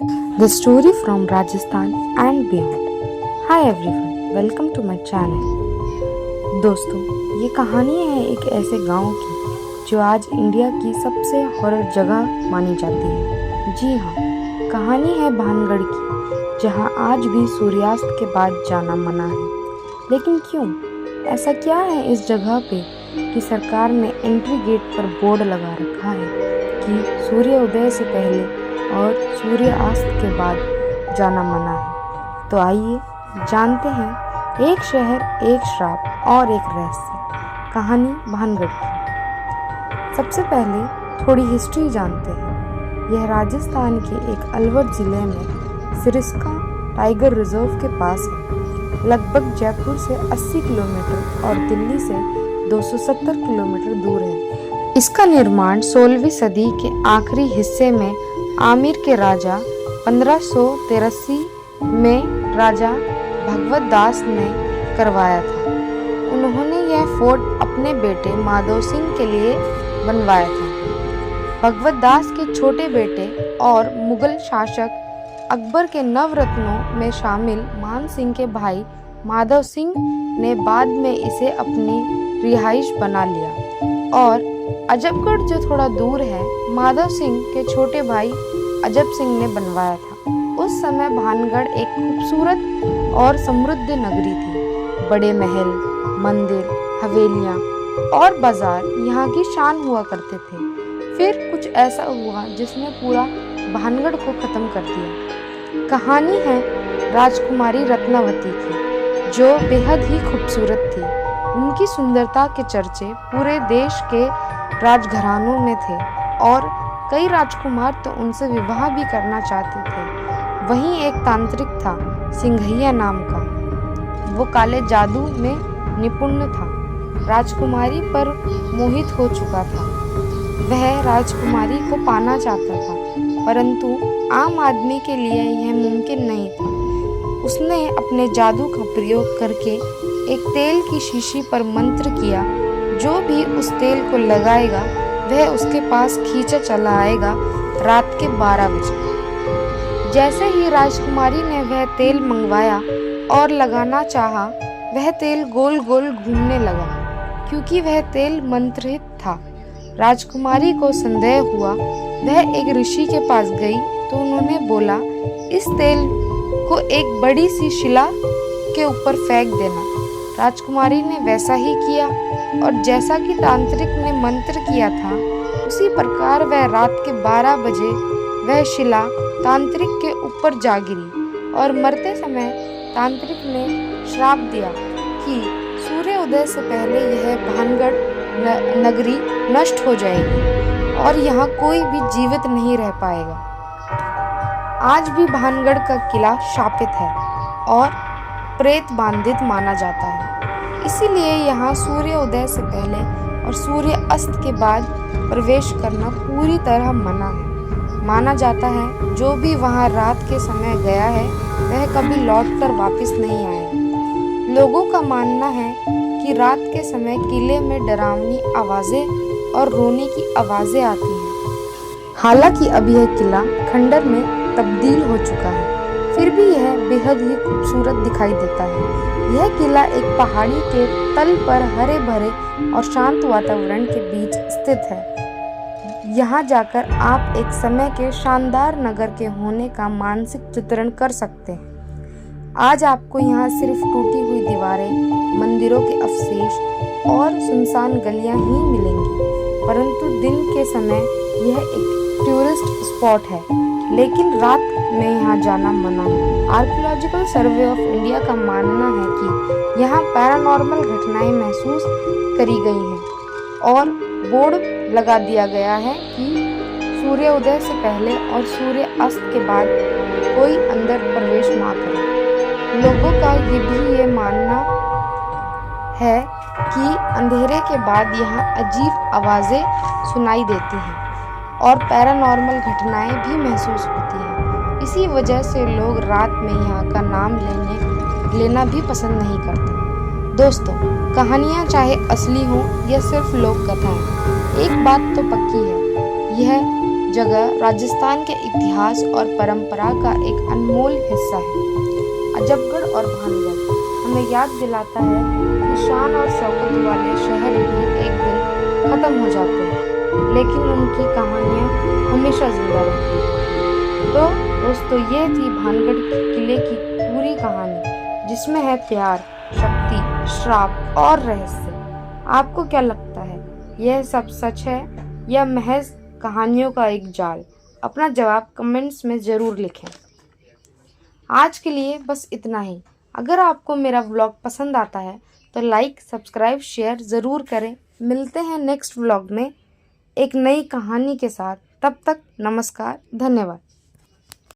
The story from Rajasthan and beyond. Hi everyone, welcome to my channel. दोस्तों, ये कहानी है एक ऐसे गांव की जो आज इंडिया की सबसे हॉरर जगह मानी जाती है। जी हाँ, कहानी है भानगढ़ की, जहां आज भी सूर्यास्त के बाद जाना मना है। लेकिन क्यों? ऐसा क्या है इस जगह पे कि सरकार ने एंट्री गेट पर बोर्ड लगा रखा है कि सूर्योदय से पहले और सूर्यास्त के बाद जाना मना है। तो आइए जानते हैं एक शहर, एक श्राप और एक रहस्य, कहानी भानगढ़ की। सबसे पहले थोड़ी हिस्ट्री जानते हैं। यह राजस्थान के एक अलवर जिले में सिरस्का टाइगर रिजर्व के पास है। लगभग जयपुर से 80 किलोमीटर और दिल्ली से 270 किलोमीटर दूर है। इसका निर्माण 16वीं सदी के आखिरी हिस्से में आमिर के राजा 1583 में राजा भगवत दास ने करवाया था। उन्होंने यह फोर्ट अपने बेटे माधव सिंह के लिए बनवाया था। भगवत दास के छोटे बेटे और मुगल शासक अकबर के नवरत्नों में शामिल मान सिंह के भाई माधव सिंह ने बाद में इसे अपनी रिहाइश बना लिया और अजबगढ़ जो थोड़ा दूर है, माधव सिंह के छोटे भाई अजब सिंह ने बनवाया था। उस समय भानगढ़ एक खूबसूरत और समृद्ध नगरी थी। बड़े महल, मंदिर, हवेलियां और बाजार यहाँ की शान हुआ करते थे। फिर कुछ ऐसा हुआ जिसने पूरा भानगढ़ को खत्म कर दिया। कहानी है राजकुमारी रत्नावती की, जो बेहद ही खूबसूरत थी। उनकी सुंदरता के चर्चे पूरे देश के राजघरानों में थे और कई राजकुमार तो उनसे विवाह भी करना चाहते थे। वहीं एक तांत्रिक था, सिंघैया नाम का। वो काले जादू में निपुण था। राजकुमारी पर मोहित हो चुका था। वह राजकुमारी को पाना चाहता था, परंतु आम आदमी के लिए यह मुमकिन नहीं था। उसने अपने जादू का प्रयोग करके एक तेल की शीशी पर मंत्र किया। जो भी उस तेल को लगाएगा वह उसके पास खींचा चला आएगा रात के 12 बजे। जैसे ही राजकुमारी ने वह तेल मंगवाया और लगाना चाहा, वह तेल गोल गोल घूमने लगा, क्योंकि वह तेल मंत्रित था। राजकुमारी को संदेह हुआ। वह एक ऋषि के पास गई तो उन्होंने बोला, इस तेल को एक बड़ी सी शिला के ऊपर फेंक देना। राजकुमारी ने वैसा ही किया और जैसा कि तांत्रिक ने मंत्र किया था, उसी प्रकार वह रात के 12 बजे वह शिला तांत्रिक के ऊपर जा गिरी और मरते समय तांत्रिक ने श्राप दिया कि सूर्योदय से पहले यह भानगढ़ नगरी नष्ट हो जाएगी और यहाँ कोई भी जीवित नहीं रह पाएगा। आज भी भानगढ़ का किला शापित है और प्रेत बांधित माना जाता है। इसीलिए यहाँ सूर्योदय से पहले और सूर्य अस्त के बाद प्रवेश करना पूरी तरह मना है। माना जाता है जो भी वहाँ रात के समय गया है वह कभी लौटकर वापस नहीं आया। लोगों का मानना है कि रात के समय किले में डरावनी आवाज़ें और रोने की आवाज़ें आती हैं। हालांकि अब यह किला खंडर में तब्दील हो चुका है, फिर भी यह बेहद ही खूबसूरत दिखाई देता है। यह किला एक पहाड़ी के तल पर हरे भरे और शांत वातावरण के बीच स्थित है। यहाँ जाकर आप एक समय के शानदार नगर के होने का मानसिक चित्रण कर सकते हैं। आज आपको यहाँ सिर्फ टूटी हुई दीवारें, मंदिरों के अवशेष और सुनसान गलियाँ ही मिलेंगी, परंतु दिन के समय यह एक टूरिस्ट स्पॉट है, लेकिन रात में यहाँ जाना मना है। आर्कियोलॉजिकल सर्वे ऑफ इंडिया का मानना है कि यहाँ पैरानॉर्मल घटनाएं महसूस करी गई हैं और बोर्ड लगा दिया गया है कि सूर्योदय से पहले और सूर्य अस्त के बाद कोई अंदर प्रवेश ना करे। लोगों का ये मानना है कि अंधेरे के बाद यहाँ अजीब आवाज़ें सुनाई देती हैं और पैरानॉर्मल घटनाएं भी महसूस होती हैं। इसी वजह से लोग रात में यहाँ का नाम लेना भी पसंद नहीं करते। दोस्तों, कहानियाँ चाहे असली हों या सिर्फ लोक कथाएं, एक बात तो पक्की है, यह जगह राजस्थान के इतिहास और परंपरा का एक अनमोल हिस्सा है। अजबगढ़ और भानगढ़ हमें याद दिलाता है कि शान और शौकत वाले शहर भी एक दिन खत्म हो जाते हैं, लेकिन उनकी कहानियाँ हमेशा जिंदा रहती हैं। तो दोस्तों, ये थी भानगढ़ किले की पूरी कहानी, जिसमें है प्यार, शक्ति, श्राप और रहस्य। आपको क्या लगता है, यह सब सच है या महज कहानियों का एक जाल? अपना जवाब कमेंट्स में ज़रूर लिखें। आज के लिए बस इतना ही। अगर आपको मेरा व्लॉग पसंद आता है तो लाइक, सब्सक्राइब, शेयर ज़रूर करें। मिलते हैं नेक्स्ट व्लॉग में एक नई कहानी के साथ। तब तक नमस्कार, धन्यवाद।